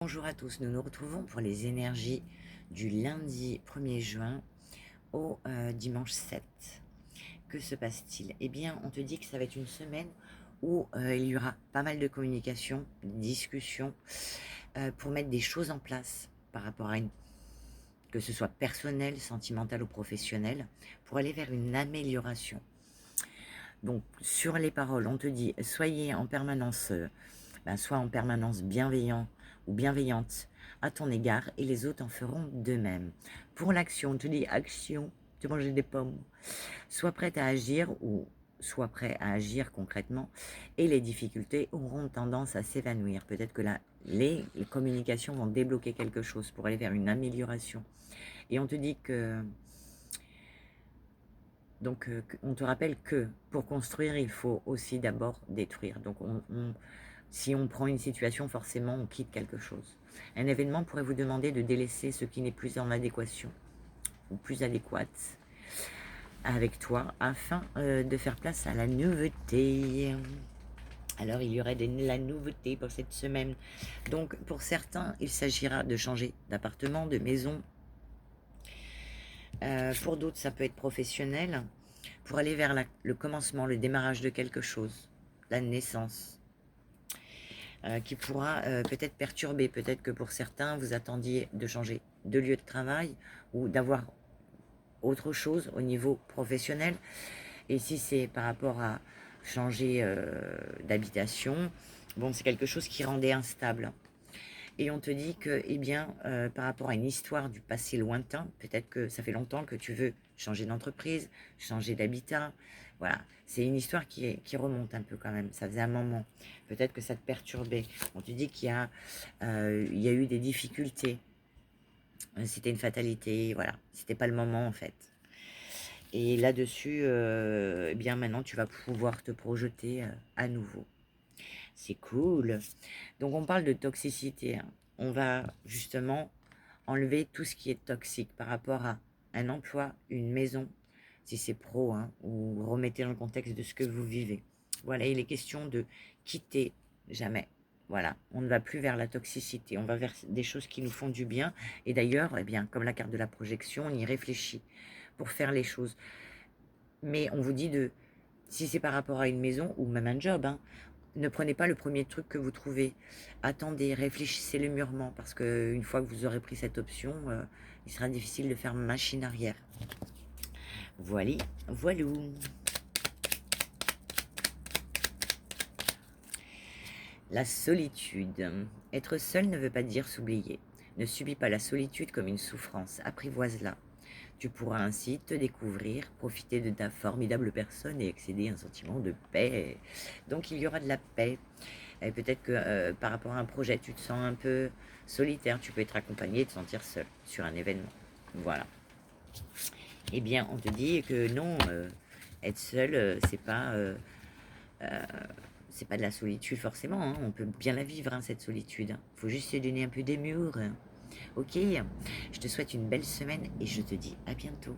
Bonjour à tous, nous nous retrouvons pour les énergies du lundi 1er juin au dimanche 7. Que se passe-t-il? Eh bien, on te dit que ça va être une semaine où il y aura pas mal de communication, de discussions pour mettre des choses en place par rapport à que ce soit personnel, sentimental ou professionnel, pour aller vers une amélioration. Donc, sur les paroles, on te dit, soyez en permanence, soit en permanence bienveillant ou bienveillante à ton égard, et les autres en feront de même. Pour l'action, on te dit, action, tu manges des pommes. Sois prête à agir ou sois prêt à agir concrètement, et les difficultés auront tendance à s'évanouir. Peut-être que là, les communications vont débloquer quelque chose pour aller vers une amélioration. Et on te dit que donc, on te rappelle que pour construire, il faut aussi d'abord détruire. Donc, si on prend une situation, forcément, on quitte quelque chose. Un événement pourrait vous demander de délaisser ce qui n'est plus en adéquation ou plus adéquate avec toi afin de faire place à la nouveauté. Alors, il y aurait la nouveauté pour cette semaine. Donc, pour certains, il s'agira de changer d'appartement, de maison. Pour d'autres, ça peut être professionnel. Pour aller vers le commencement, le démarrage de quelque chose, la naissance, qui pourra peut-être perturber. Peut-être que pour certains, vous attendiez de changer de lieu de travail ou d'avoir autre chose au niveau professionnel. Et si c'est par rapport à changer d'habitation, bon, c'est quelque chose qui rendait instable. Et on te dit que, eh bien, par rapport à une histoire du passé lointain, peut-être que ça fait longtemps que tu veux changer d'entreprise, changer d'habitat. Voilà, c'est une histoire qui remonte un peu quand même. Ça faisait un moment. Peut-être que ça te perturbait. On te dit il y a eu des difficultés. C'était une fatalité. Voilà, c'était pas le moment en fait. Et là-dessus, eh bien, maintenant, tu vas pouvoir te projeter à nouveau. C'est cool. Donc on parle de toxicité, hein. On va justement enlever tout ce qui est toxique par rapport à un emploi, une maison, si c'est pro, hein, ou remettez dans le contexte de ce que vous vivez. Voilà, il est question de quitter jamais. Voilà, on ne va plus vers la toxicité, on va vers des choses qui nous font du bien. Et d'ailleurs, eh bien, comme la carte de la projection, on y réfléchit pour faire les choses. Mais on vous dit si c'est par rapport à une maison ou même un job, hein, ne prenez pas le premier truc que vous trouvez. Attendez, réfléchissez-le mûrement, parce qu'une fois que vous aurez pris cette option, il sera difficile de faire machine arrière. Voilà, voilou. La solitude. Être seul ne veut pas dire s'oublier. Ne subis pas la solitude comme une souffrance, apprivoise-la. Tu pourras ainsi te découvrir, profiter de ta formidable personne et accéder à un sentiment de paix. Donc il y aura de la paix. Et peut-être que par rapport à un projet, tu te sens un peu solitaire. Tu peux être accompagné et te sentir seul sur un événement. Voilà. Eh bien, on te dit que non, être seul, c'est pas de la solitude forcément, hein. On peut bien la vivre, hein, cette solitude. Il faut juste se donner un peu d'humour. Ok, je te souhaite une belle semaine et je te dis à bientôt.